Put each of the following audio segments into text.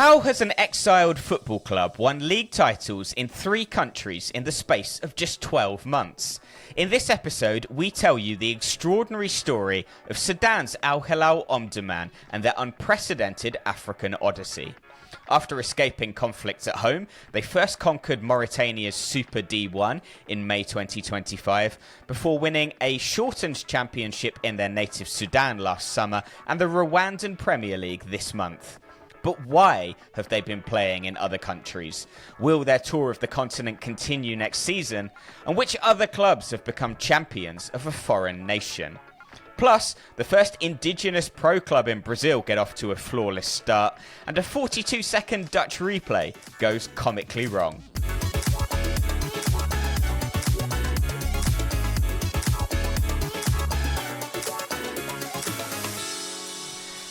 How has an exiled football club won league titles in 3 countries in the space of just 12 months? In this episode, we tell you the extraordinary story of Sudan's Hilal Omdurman and their unprecedented African odyssey. After escaping conflicts at home, they first conquered Mauritania's Super D1 in May 2025, before winning a shortened championship in their native Sudan last summer and the Rwandan Premier League this month. But why have they been playing in other countries? Will their tour of the continent continue next season? And which other clubs have become champions of a foreign nation? Plus, the first indigenous pro club in Brazil get off to a flawless start, and a 42-second Dutch replay goes comically wrong.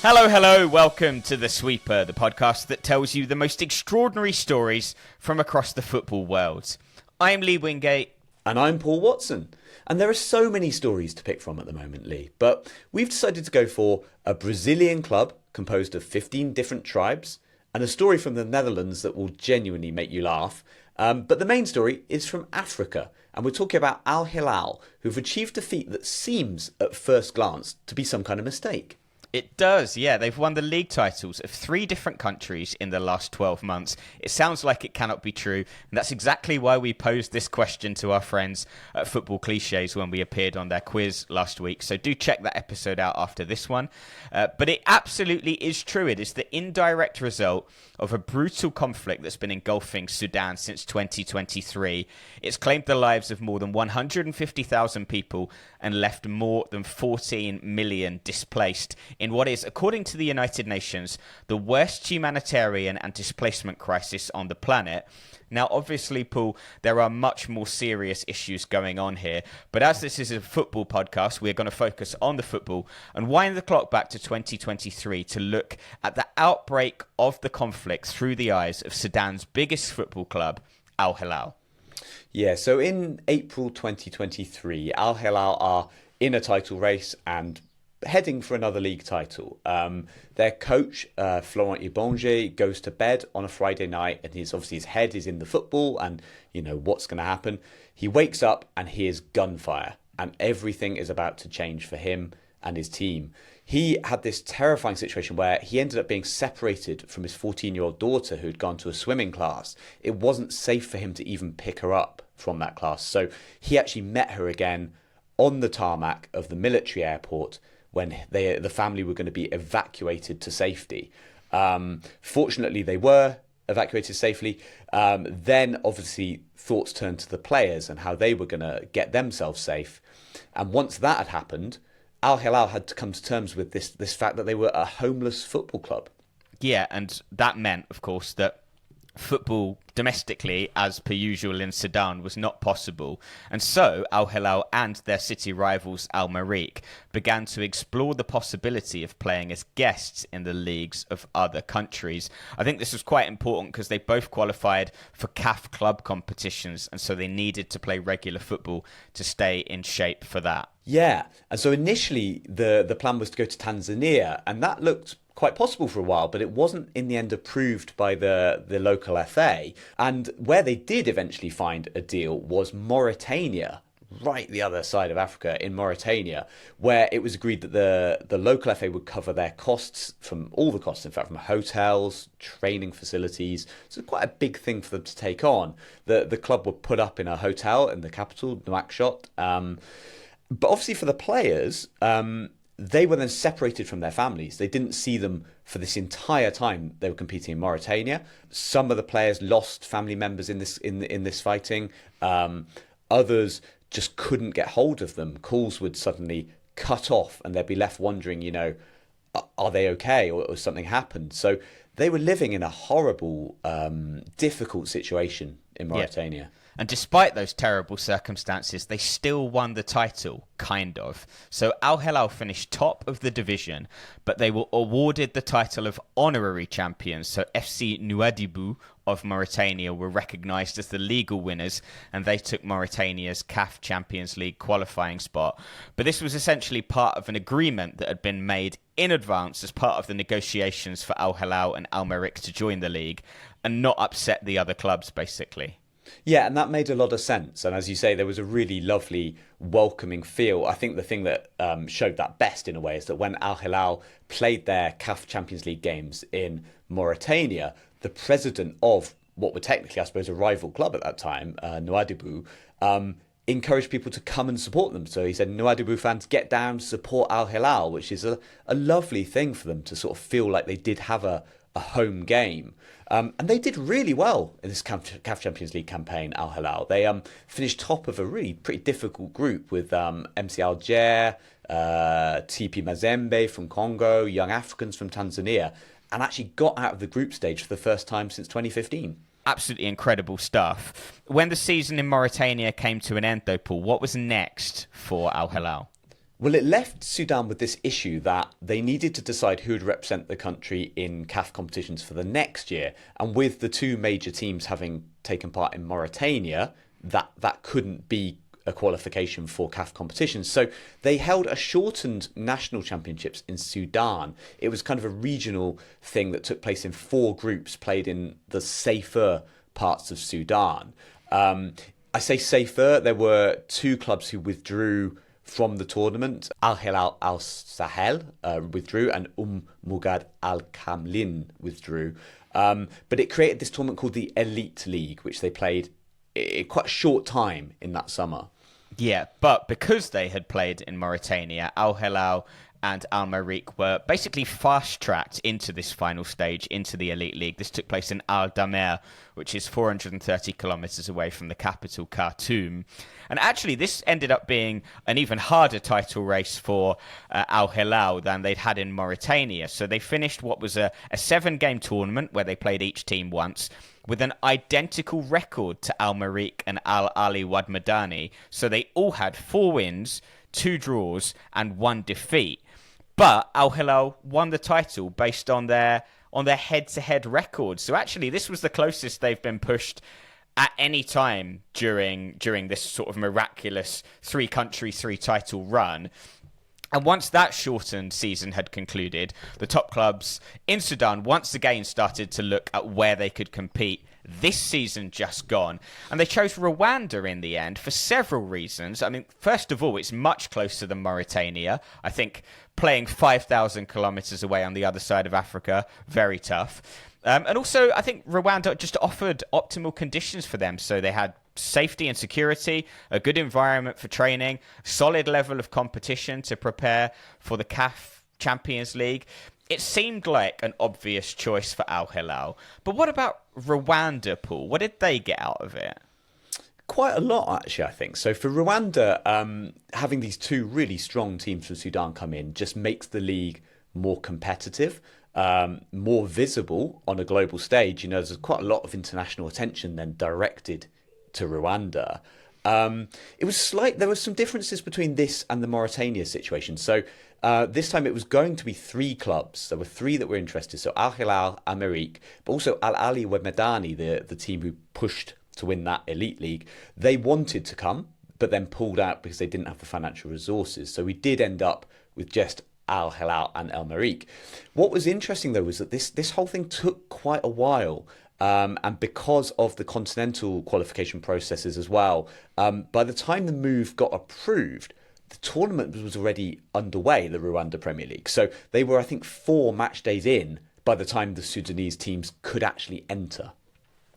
Hello, welcome to The Sweeper, the podcast that tells you the most extraordinary stories from across the football world. I'm Lee Wingate. And I'm Paul Watson. And there are so many stories to pick from at the moment, Lee. But we've decided to go for a Brazilian club composed of 15 different tribes and a story from the Netherlands that will genuinely make you laugh. But the main story is from Africa. And we're talking about Al Hilal, who've achieved a feat that seems, at first glance, to be some kind of mistake. It does, yeah. They've won the league titles of 3 different countries in the last 12 months. It sounds like it cannot be true. And that's exactly why we posed this question to our friends at Football Clichés when we appeared on their quiz last week. So do check that episode out after this one. But it absolutely is true. It is the indirect result of a brutal conflict that's been engulfing Sudan since 2023. It's claimed the lives of more than 150,000 people and left more than 14 million displaced in what is, according to the United Nations, the worst humanitarian and displacement crisis on the planet. Now, obviously, Paul, there are much more serious issues going on here. But as this is a football podcast, we're going to focus on the football and wind the clock back to 2023 to look at the outbreak of the conflict through the eyes of Sudan's biggest football club, Al Hilal. Yeah, so in April 2023, Al Hilal are in a title race and heading for another league title. Their coach, Florent Ibonge, goes to bed on a Friday night, and his head is in the football and, what's going to happen. He wakes up and hears gunfire, and everything is about to change for him and his team. He had this terrifying situation where he ended up being separated from his 14-year-old daughter who'd gone to a swimming class. It wasn't safe for him to even pick her up from that class. So he actually met her again on the tarmac of the military airport when the family were going to be evacuated to safety. Fortunately, they were evacuated safely. Then, obviously, thoughts turned to the players and how they were going to get themselves safe. And once that had happened, Al Hilal had to come to terms with this fact that they were a homeless football club. Yeah, and that meant, of course, that football domestically, as per usual in Sudan, was not possible. And so Al Hilal and their city rivals Al Mariq began to explore the possibility of playing as guests in the leagues of other countries. I think this was quite important because they both qualified for CAF club competitions, and so they needed to play regular football to stay in shape for that. Yeah, and so initially the plan was to go to Tanzania, and that looked quite possible for a while, but it wasn't in the end approved by the local FA. And where they did eventually find a deal was Mauritania, right the other side of Africa in Mauritania, where it was agreed that the local FA would cover their costs, from all the costs, in fact, from hotels, training facilities. So quite a big thing for them to take on. The club were put up in a hotel in the capital, Nouakchott. But obviously for the players, they were then separated from their families. They didn't see them for this entire time they were competing in Mauritania. Some of the players lost family members in this fighting. Others just couldn't get hold of them. Calls would suddenly cut off, and they'd be left wondering, are they okay, or something happened? So they were living in a horrible, difficult situation in Mauritania. Yeah. And despite those terrible circumstances, they still won the title, kind of. So Al Hilal finished top of the division, but they were awarded the title of honorary champions. So FC Nouadhibou of Mauritania were recognised as the legal winners, and they took Mauritania's CAF Champions League qualifying spot. But this was essentially part of an agreement that had been made in advance as part of the negotiations for Al Hilal and Al Merrikh to join the league and not upset the other clubs, basically. Yeah, and that made a lot of sense. And as you say, there was a really lovely, welcoming feel. I think the thing that showed that best in a way is that when Al Hilal played their CAF Champions League games in Mauritania, the president of what were technically, I suppose, a rival club at that time, Nouadhibou, encouraged people to come and support them. So he said, Nouadhibou fans, get down, support Al Hilal, which is a lovely thing for them to sort of feel like they did have a home game. And they did really well in this CAF Champions League campaign, Al Hilal. They finished top of a really pretty difficult group with MC Alger, TP Mazembe from Congo, Young Africans from Tanzania, and actually got out of the group stage for the first time since 2015. Absolutely incredible stuff. When the season in Mauritania came to an end, though, Paul, what was next for Al Hilal? Well, it left Sudan with this issue that they needed to decide who would represent the country in CAF competitions for the next year. And with the two major teams having taken part in Mauritania, that couldn't be a qualification for CAF competitions. So they held a shortened national championships in Sudan. It was kind of a regional thing that took place in 4 groups played in the safer parts of Sudan. I say safer, there were 2 clubs who withdrew from the tournament. Al Hilal Al Sahel withdrew, and Mugad Al Kamlin withdrew. But it created this tournament called the Elite League, which they played in quite a short time in that summer. Yeah, but because they had played in Mauritania, Al Hilal and Al Merrikh were basically fast-tracked into this final stage, into the Elite League. This took place in Al Damer, which is 430 kilometres away from the capital, Khartoum. And actually, this ended up being an even harder title race for Al Hilal than they'd had in Mauritania. So they finished what was a 7-game tournament where they played each team once, with an identical record to Al Merrikh and Al Ali Wad Madani. So they all had 4 wins, 2 draws, and 1 defeat. But Al Hilal won the title based on their head-to-head record. So actually, this was the closest they've been pushed at any time during this sort of miraculous 3-country, 3-title run. And once that shortened season had concluded, the top clubs in Sudan once again started to look at where they could compete this season just gone. And they chose Rwanda in the end for several reasons. I mean, first of all, it's much closer than Mauritania. I think playing 5,000 kilometres away on the other side of Africa, very tough. And also, I think Rwanda just offered optimal conditions for them. So they had safety and security, a good environment for training, solid level of competition to prepare for the CAF Champions League. It seemed like an obvious choice for Al Hilal. But what about Rwanda, Paul? What did they get out of it? Quite a lot, actually, I think. So for Rwanda, having these 2 really strong teams from Sudan come in just makes the league more competitive, more visible on a global stage. You know, there's quite a lot of international attention then directed to Rwanda. It was there were some differences between this and the Mauritania situation. So this time it was going to be 3 clubs. There were 3 that were interested. So Al Hilal, Al Merrikh, but also Al Ali Wad Madani, the team who pushed to win that Elite League. They wanted to come, but then pulled out because they didn't have the financial resources. So we did end up with just Al Hilal and Al Merrikh. What was interesting, though, was that this whole thing took quite a while. And because of the continental qualification processes as well, by the time the move got approved, the tournament was already underway, the Rwanda Premier League. So they were, I think, 4 match days in by the time the Sudanese teams could actually enter.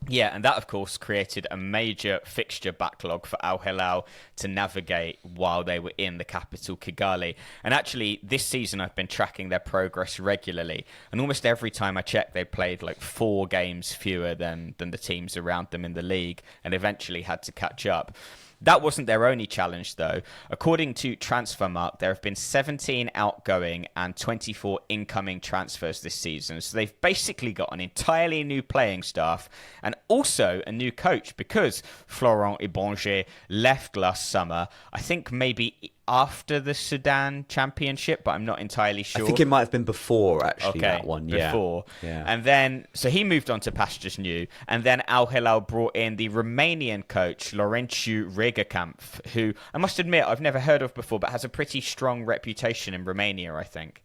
Yeah, and that, of course, created a major fixture backlog for Al Hilal to navigate while they were in the capital, Kigali. And actually, this season, I've been tracking their progress regularly. And almost every time I check, they played like 4 games fewer than the teams around them in the league and eventually had to catch up. That wasn't their only challenge, though. According to Transfermarkt, there have been 17 outgoing and 24 incoming transfers this season. So they've basically got an entirely new playing staff and also a new coach because Florent Ibenge left last summer. I think maybe after the Sudan Championship, but I'm not entirely sure. I think it might have been before, actually, that one. Before. Yeah. And then, so he moved on to pastures new. And then Al Hilal brought in the Romanian coach, Laurențiu Regekamp, who I must admit I've never heard of before, but has a pretty strong reputation in Romania, I think.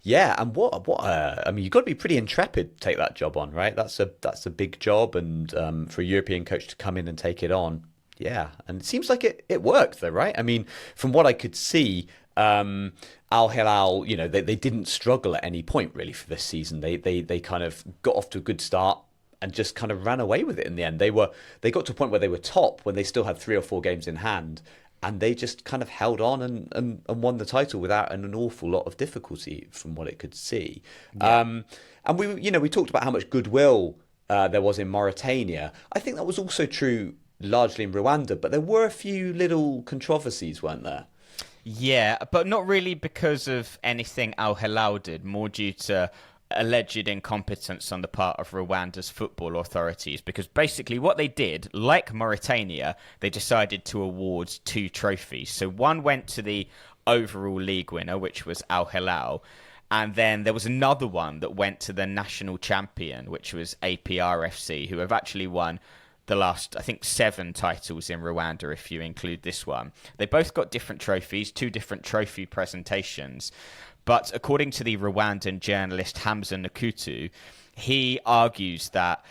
Yeah, and I mean, you've got to be pretty intrepid to take that job on, right? That's a big job, and for a European coach to come in and take it on. Yeah, and it seems like it worked, though, right? I mean, from what I could see, Al Hilal, they didn't struggle at any point really for this season. They kind of got off to a good start and just kind of ran away with it in the end. They got to a point where they were top when they still had 3 or 4 games in hand, and they just kind of held on and won the title without an awful lot of difficulty from what it could see. Yeah. And we talked about how much goodwill there was in Mauritania. I think that was also true largely in Rwanda, but there were a few little controversies, weren't there? Yeah, but not really because of anything Al Hilal did, more due to alleged incompetence on the part of Rwanda's football authorities, because basically what they did, like Mauritania, they decided to award 2 trophies. So one went to the overall league winner, which was Al Hilal, and then there was another one that went to the national champion, which was APRFC, who have actually won the last, I think, 7 titles in Rwanda, if you include this one. They both got different trophies, 2 different trophy presentations. But according to the Rwandan journalist Hamza Nakutu, he argues that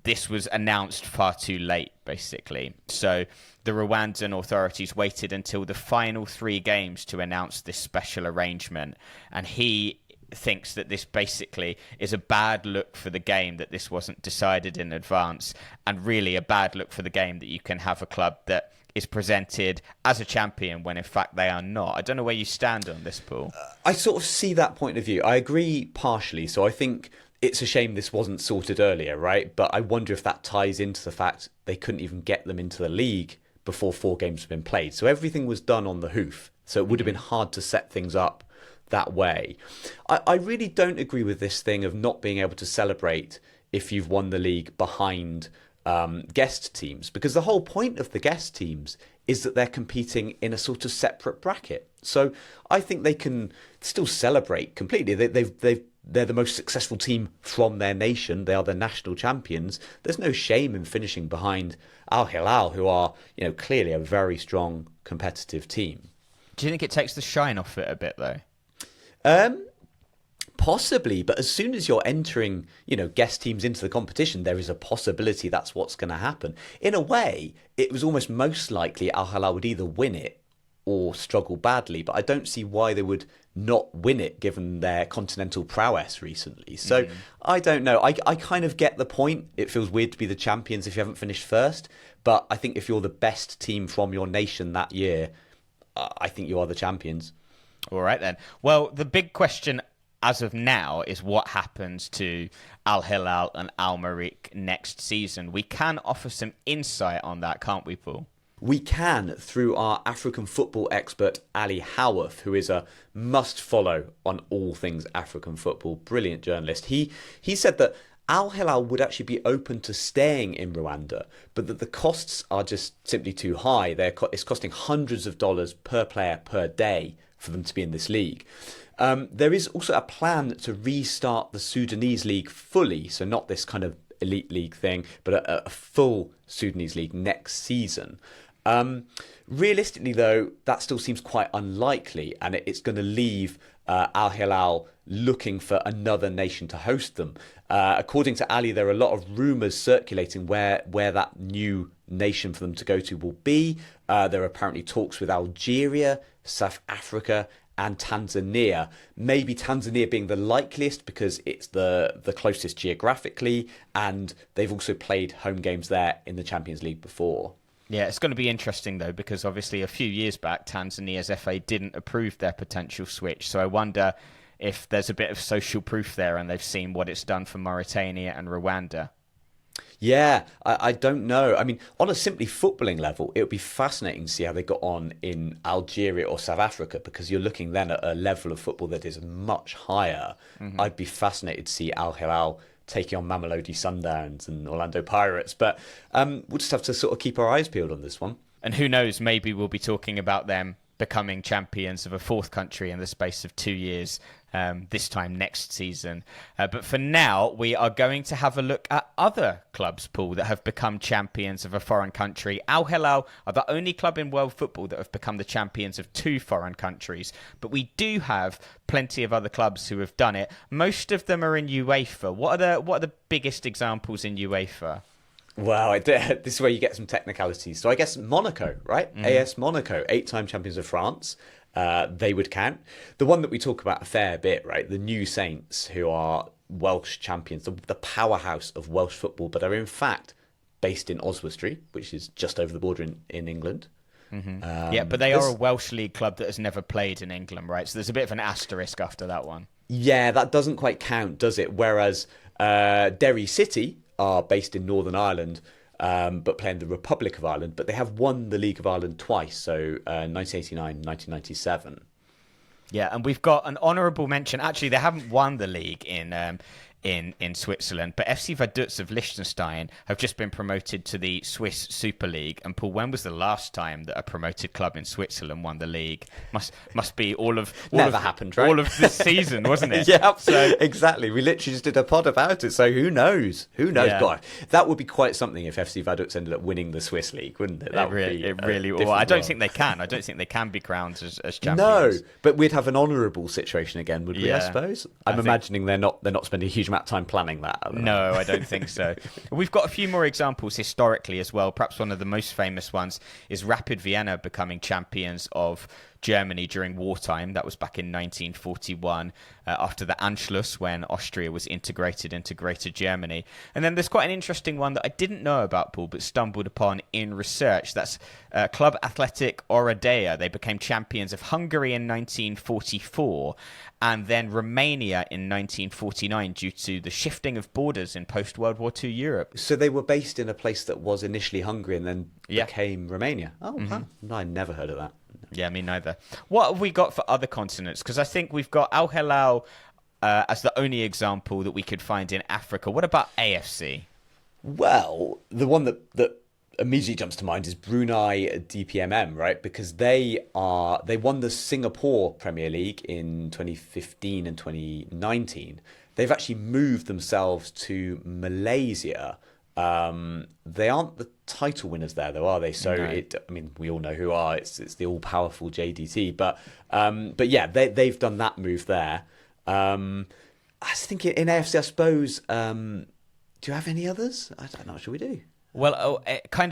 this was announced far too late, basically. So the Rwandan authorities waited until the final 3 games to announce this special arrangement. And he thinks that this basically is a bad look for the game, that this wasn't decided in advance, and really a bad look for the game that you can have a club that is presented as a champion when in fact they are not. I don't know where you stand on this, Paul. I sort of see that point of view. I agree partially. So I think it's a shame this wasn't sorted earlier, right? But I wonder if that ties into the fact they couldn't even get them into the league before 4 games have been played. So everything was done on the hoof. So it would have been hard to set things up that way. I really don't agree with this thing of not being able to celebrate if you've won the league behind guest teams, because the whole point of the guest teams is that they're competing in a sort of separate bracket. So I think they can still celebrate completely. They're the most successful team from their nation. They are the national champions. There's no shame in finishing behind Al Hilal, who are clearly a very strong competitive team. Do you think it takes the shine off it a bit, though? Possibly, but as soon as you're entering, guest teams into the competition, there is a possibility that's what's going to happen. In a way, it was almost most likely Al Hilal would either win it or struggle badly, but I don't see why they would not win it given their continental prowess recently. So I don't know. I kind of get the point. It feels weird to be the champions if you haven't finished first, but I think if you're the best team from your nation that year, I think you are the champions. All right, then. Well, the big question as of now is what happens to Al Hilal and Al Merrikh next season. We can offer some insight on that, can't we, Paul? We can, through our African football expert, Ali Howarth, who is a must-follow on all things African football. Brilliant journalist. He said that Al Hilal would actually be open to staying in Rwanda, but that the costs are just simply too high. It's costing hundreds of dollars per player per day for them to be in this league. There is also a plan to restart the Sudanese league fully, so not this kind of elite league thing, but a full Sudanese league next season. Realistically, though, that still seems quite unlikely, and it's going to leave Al Hilal looking for another nation to host them. According to Ali, there are a lot of rumours circulating where that new nation for them to go to will be. There are apparently talks with Algeria, South Africa, and Tanzania. Maybe Tanzania being the likeliest because it's the closest geographically, and they've also played home games there in the Champions League before. Yeah, it's going to be interesting, though, because obviously a few years back, Tanzania's FA didn't approve their potential switch. So I wonder if there's a bit of social proof there and they've seen what it's done for Mauritania and Rwanda. Yeah, I don't know. I mean, on a simply footballing level, it would be fascinating to see how they got on in Algeria or South Africa, because you're looking then at a level of football that is much higher. I'd be fascinated to see Al Hilal taking on Mamelodi Sundowns and Orlando Pirates, but we'll just have to sort of keep our eyes peeled on this one. And who knows, maybe we'll be talking about them becoming champions of a fourth country in the space of 2 years, this time next season. But for now, we are going to have a look at other clubs, Paul, that have become champions of a foreign country. Al Hilal are the only club in world football that have become the champions of 2 foreign countries. But we do have plenty of other clubs who have done it. Most of them are in UEFA. What are the biggest examples in UEFA? Well, this is where you get some technicalities. So I guess Monaco, right? AS Monaco, 8-time champions of France. They would count. The one that we talk about a fair bit, right? The New Saints, who are Welsh champions, the powerhouse of Welsh football, but are in fact based in Oswestry, which is just over the border in England. Yeah, but they are a Welsh league club that has never played in England, right? So there's a bit of an asterisk after that one. Yeah, that doesn't quite count, does it? Whereas Derry City are based in Northern Ireland, but play in the Republic of Ireland, but they have won the League of Ireland twice, so 1989, 1997. Yeah, and we've got an honourable mention. Actually, they haven't won the league in Switzerland, but FC Vaduz of Liechtenstein have just been promoted to the Swiss Super League. And Paul, when was the last time that a promoted club in Switzerland won the league? Must be all of happened, right? All of this season, wasn't it? Yeah, so exactly. We literally just did a pod about it. So who knows? Who knows? Yeah. God, that would be quite something if FC Vaduz ended up winning the Swiss League, wouldn't it? That would be it really. Well, I don't think they can. I don't think they can be crowned as champions. No, but we'd have an honourable situation again, would we? Yeah. I suppose. I'm imagining they're not spending a huge amount of time planning that. No, I don't think so. We've got a few more examples historically as well. Perhaps one of the most famous ones is Rapid Vienna becoming champions of Germany during wartime. That was back in 1941, after the Anschluss, when Austria was integrated into Greater Germany. And then there's quite an interesting one that I didn't know about, Paul, but stumbled upon in research. That's Club Athletic Oradea. They became champions of Hungary in 1944 and then Romania in 1949 due to the shifting of borders in post-World War II Europe. So they were based in a place that was initially Hungary and then became Romania. Oh, wow. No, I never heard of that. Yeah, me neither. What have we got for other continents? Because I think we've got Al Hilal as the only example that we could find in Africa. What about AFC? Well, the one that immediately jumps to mind is Brunei DPMM, right? Because they won the Singapore Premier League in 2015 and 2019. They've actually moved themselves to Malaysia. They aren't the title winners there, though, are they? So no. We all know who are. It's the all-powerful JDT, but yeah, they've done that move there. I was thinking in AFC, I suppose. Do you have any others? I don't know. What should we do? Well,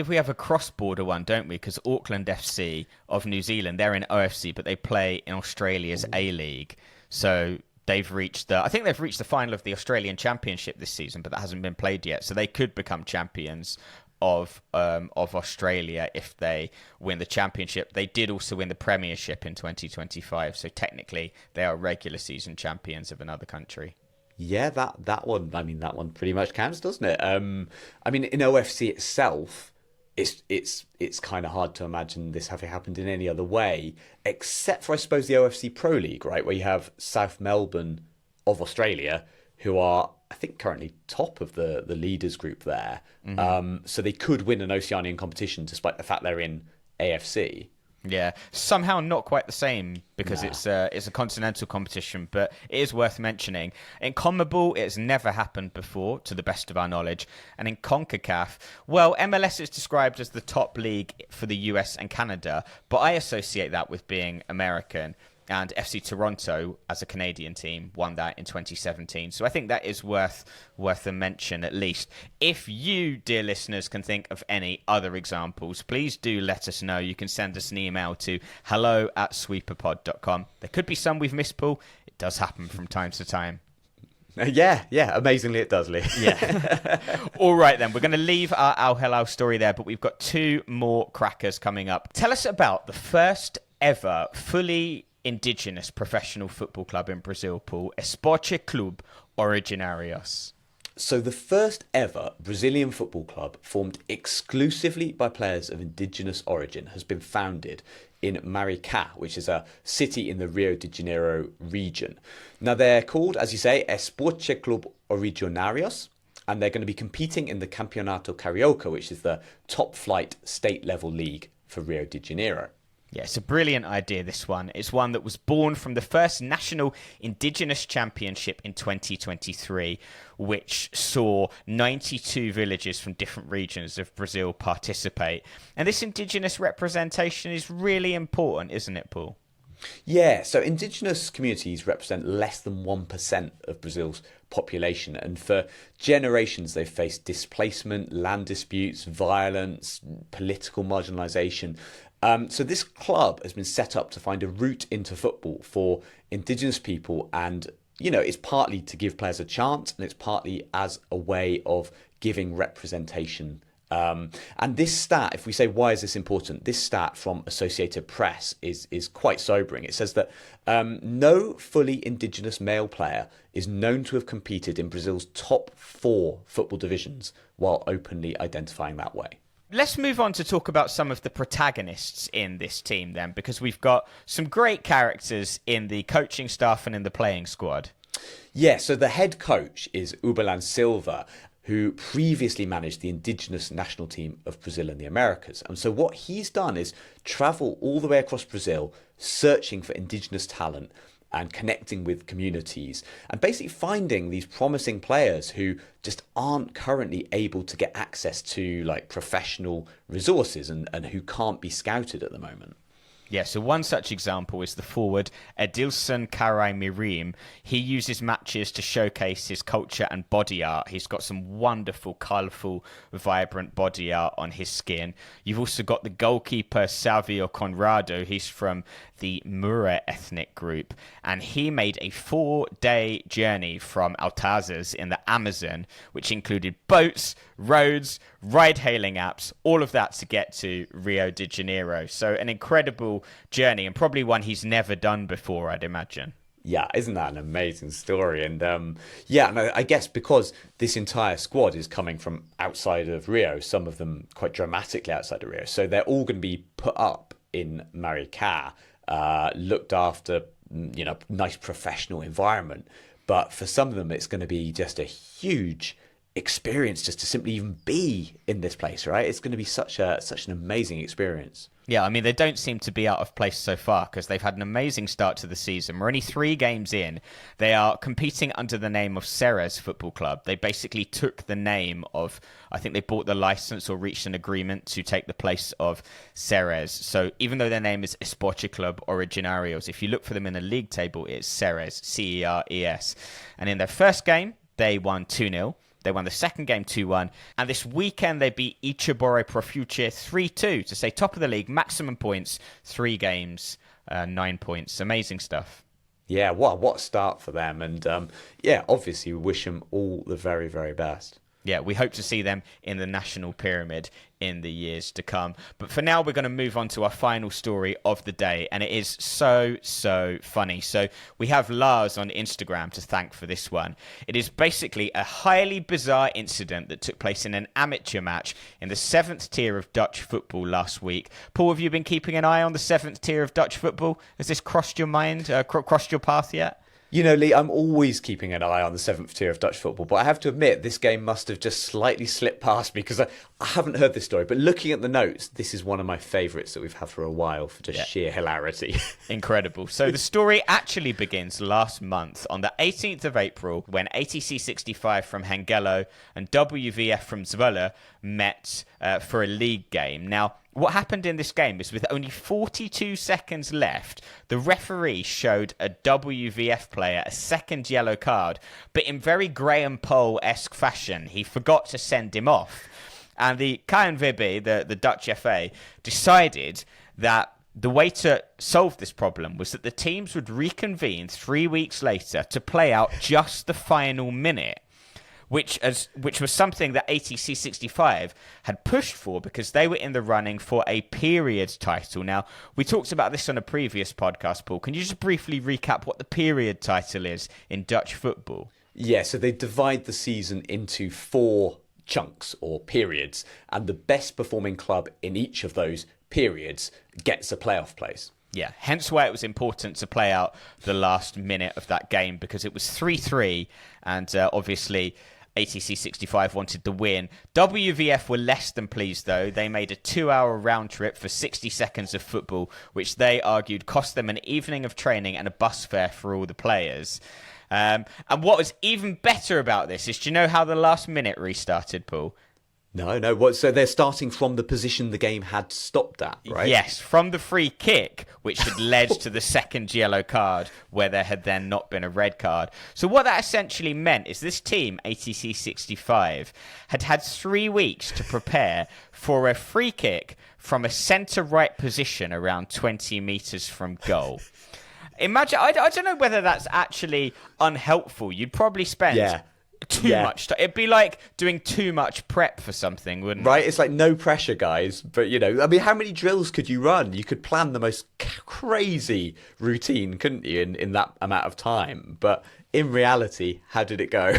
we have a cross-border one, don't we? Because Auckland FC of New Zealand, they're in OFC, but they play in Australia's A-League. So they've reached the final of the Australian Championship this season, but that hasn't been played yet. So they could become champions of Australia if they win the championship. They did also win the Premiership in 2025, so technically they are regular season champions of another country. Yeah, that one. That one pretty much counts, doesn't it? In OFC itself, it's kind of hard to imagine this having happened in any other way, except for I suppose the OFC Pro League, right, where you have South Melbourne of Australia, who are I think currently top of the leaders group there. So they could win an Oceanian competition despite the fact they're in AFC. Yeah, somehow not quite the same because it's a continental competition, but it is worth mentioning. In CONMEBOL, it's never happened before, to the best of our knowledge. And in CONCACAF, well, MLS is described as the top league for the US and Canada, but I associate that with being American. And FC Toronto, as a Canadian team, won that in 2017. So I think that is worth a mention at least. If you, dear listeners, can think of any other examples, please do let us know. You can send us an email to hello@sweeperpod.com. There could be some we've missed, Paul. It does happen from time to time. Yeah, amazingly it does, Lee. Yeah. All right, then. We're going to leave our Al Hilal story there, but we've got 2 more crackers coming up. Tell us about the first ever fully indigenous professional football club in Brazil, Paul. Esporte Clube Originários. So the first ever Brazilian football club formed exclusively by players of indigenous origin has been founded in Maricá, which is a city in the Rio de Janeiro region. Now they're called, as you say, Esporte Clube Originários, and they're going to be competing in the Campeonato Carioca, which is the top flight state level league for Rio de Janeiro. Yeah, it's a brilliant idea, this one. It's one that was born from the first National Indigenous Championship in 2023, which saw 92 villages from different regions of Brazil participate. And this indigenous representation is really important, isn't it, Paul? Yeah, so indigenous communities represent less than 1% of Brazil's population, and for generations they've faced displacement, land disputes, violence, political marginalisation. So this club has been set up to find a route into football for indigenous people, and it's partly to give players a chance, and it's partly as a way of giving representation. And this stat, if we say why is this important, this stat from Associated Press is quite sobering. It says that no fully indigenous male player is known to have competed in Brazil's top 4 football divisions while openly identifying that way. Let's move on to talk about some of the protagonists in this team then, because we've got some great characters in the coaching staff and in the playing squad. Yeah, so the head coach is Uberlan Silva, who previously managed the indigenous national team of Brazil and the Americas. And so what he's done is travel all the way across Brazil, searching for indigenous talent and connecting with communities and basically finding these promising players who just aren't currently able to get access to professional resources and who can't be scouted at the moment. Yeah, so one such example is the forward Edilson Karai Mirim. He uses matches to showcase his culture and body art. He's got some wonderful, colourful, vibrant body art on his skin. You've also got the goalkeeper Salvio Conrado. He's from the Mura ethnic group, and he made a 4-day journey from Altazes in the Amazon, which included boats, roads, ride-hailing apps, all of that to get to Rio de Janeiro. So an incredible journey, and probably one he's never done before, I'd imagine. Yeah, isn't that an amazing story? And and I guess because this entire squad is coming from outside of Rio, some of them quite dramatically outside of Rio, so they're all going to be put up in Maricá, looked after, nice professional environment. But for some of them, it's going to be just a huge experience just to simply even be in this place, right? It's going to be such an amazing experience. Yeah, I mean, they don't seem to be out of place so far because they've had an amazing start to the season. We're only 3 games in. They are competing under the name of Ceres Football Club. They basically took the name of, I think they bought the license or reached an agreement to take the place of Ceres. So even though their name is Esporte Clube Originários, if you look for them in the league table, it's Ceres, Ceres. And in their first game, they won 2-0. They won the second game 2-1. And this weekend, they beat Ichibore Profuce 3-2 to stay top of the league. Maximum points, 3 games, 9 points. Amazing stuff. Yeah, what a start for them. And obviously, we wish them all the very, very best. Yeah, we hope to see them in the national pyramid in the years to come. But for now, we're going to move on to our final story of the day. And it is so funny. So we have Lars on Instagram to thank for this one. It is basically a highly bizarre incident that took place in an amateur match in the 7th tier of Dutch football last week. Paul, have you been keeping an eye on the 7th tier of Dutch football? Has this crossed your mind, crossed your path yet? Lee, I'm always keeping an eye on the 7th tier of Dutch football, but I have to admit this game must have just slightly slipped past me because I haven't heard this story. But looking at the notes, this is one of my favourites that we've had for a while for just sheer hilarity. Incredible. So the story actually begins last month on the 18th of April when ATC 65 from Hengelo and WVF from Zwolle met for a league game. Now, what happened in this game is with only 42 seconds left, the referee showed a WVF player a second yellow card, but in very Graham Poll-esque fashion, he forgot to send him off. And the KNVB, the Dutch FA, decided that the way to solve this problem was that the teams would reconvene 3 weeks later to play out just the final minute. Which was something that ATC 65 had pushed for because they were in the running for a period title. Now, we talked about this on a previous podcast, Paul. Can you just briefly recap what the period title is in Dutch football? Yeah, so they divide the season into 4 chunks or periods, and the best performing club in each of those periods gets a playoff place. Yeah, hence why it was important to play out the last minute of that game, because it was 3-3, and obviously ATC 65 wanted the win. WVF were less than pleased, though. They made a 2-hour round trip for 60 seconds of football, which they argued cost them an evening of training and a bus fare for all the players. And what was even better about this is, do you know how the last minute restarted, Paul? No. What? So they're starting from the position the game had stopped at, right? Yes, from the free kick, which had led to the second yellow card, where there had then not been a red card. So what that essentially meant is this team, ATC 65, had had 3 weeks to prepare for a free kick from a centre-right position around 20 metres from goal. Imagine, I don't know whether that's actually unhelpful. You'd probably spend too much time. It'd be like doing too much prep for something, wouldn't it? Right, it's like no pressure, guys. But, I mean, how many drills could you run? You could plan the most crazy routine, couldn't you, in that amount of time? But in reality, how did it go?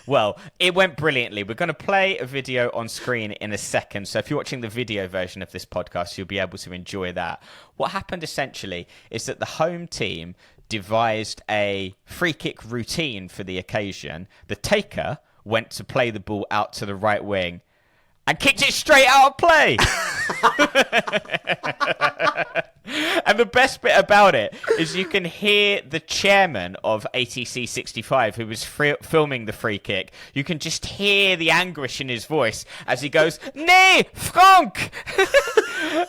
Well, it went brilliantly. We're going to play a video on screen in a second. So if you're watching the video version of this podcast, you'll be able to enjoy that. What happened essentially is that the home team devised a free kick routine for the occasion. The taker went to play the ball out to the right wing and kicked it straight out of play. And the best bit about it is you can hear the chairman of ATC 65, who was filming the free kick. You can just hear the anguish in his voice as he goes, "Nee, Frank!"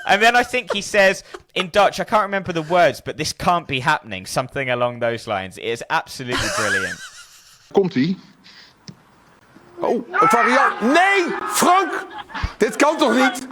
And then I think he says in Dutch, I can't remember the words, but "this can't be happening," something along those lines. It is absolutely brilliant. Komt-ie? Oh, een variant. Nee, Frank! Dit kan toch niet?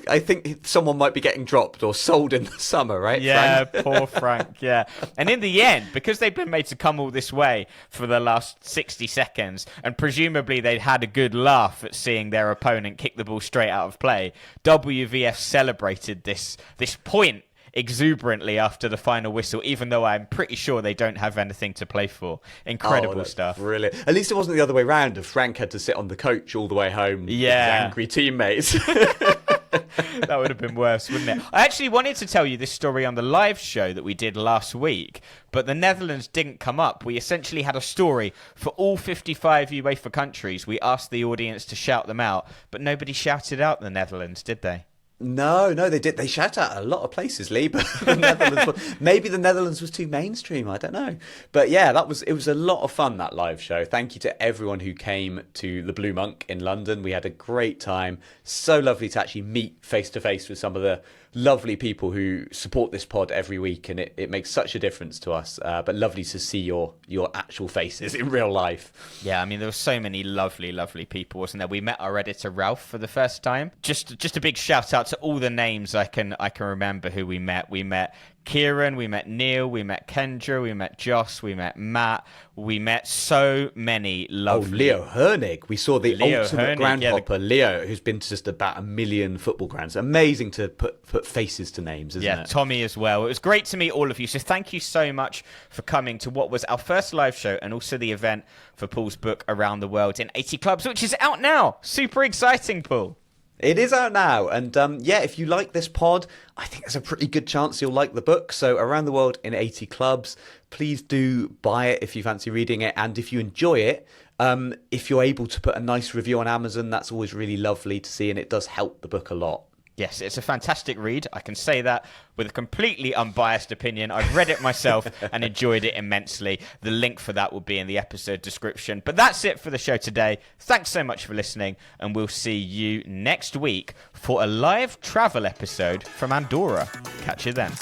I think someone might be getting dropped or sold in the summer, right? Yeah, Frank? poor Frank, yeah. And in the end, because they've been made to come all this way for the last 60 seconds, and presumably they'd had a good laugh at seeing their opponent kick the ball straight out of play, WVF celebrated this point exuberantly after the final whistle, even though I'm pretty sure they don't have anything to play for. Incredible stuff. Brilliant. At least it wasn't the other way around, if Frank had to sit on the coach all the way home with his angry teammates. That would have been worse, wouldn't it? I actually wanted to tell you this story on the live show that we did last week, but the Netherlands didn't come up. We essentially had a story for all 55 UEFA countries. We asked the audience to shout them out, but nobody shouted out the Netherlands, did they? No, they did. They shout out a lot of places, Lee, but maybe the Netherlands was too mainstream. I don't know. But yeah, it was a lot of fun, that live show. Thank you to everyone who came to the Blue Monk in London. We had a great time. So lovely to actually meet face to face with some of the lovely people who support this pod every week, and it makes such a difference to us. But lovely to see your actual faces in real life. Yeah, I mean, there were so many lovely, lovely people, wasn't there? We met our editor Ralph for the first time. Just a big shout out to all the names I can remember who we met. We met Kieran, we met Neil, we met Kendra, we met Joss, we met Matt, we met so many lovely... Leo Hernig. We saw the ultimate groundhopper, Leo, who's been to just about 1 million football grounds. Amazing to put faces to names, isn't it? Yeah, Tommy as well. It was great to meet all of you. So thank you so much for coming to what was our first live show and also the event for Paul's book Around the World in 80 Clubs, which is out now. Super exciting, Paul. It is out now, and if you like this pod, I think there's a pretty good chance you'll like the book. So Around the World in 80 Clubs, please do buy it if you fancy reading it, and if you enjoy it, if you're able to put a nice review on Amazon, that's always really lovely to see, and it does help the book a lot. Yes, it's a fantastic read. I can say that with a completely unbiased opinion. I've read it myself and enjoyed it immensely. The link for that will be in the episode description. But that's it for the show today. Thanks so much for listening, and we'll see you next week for a live travel episode from Andorra. Catch you then.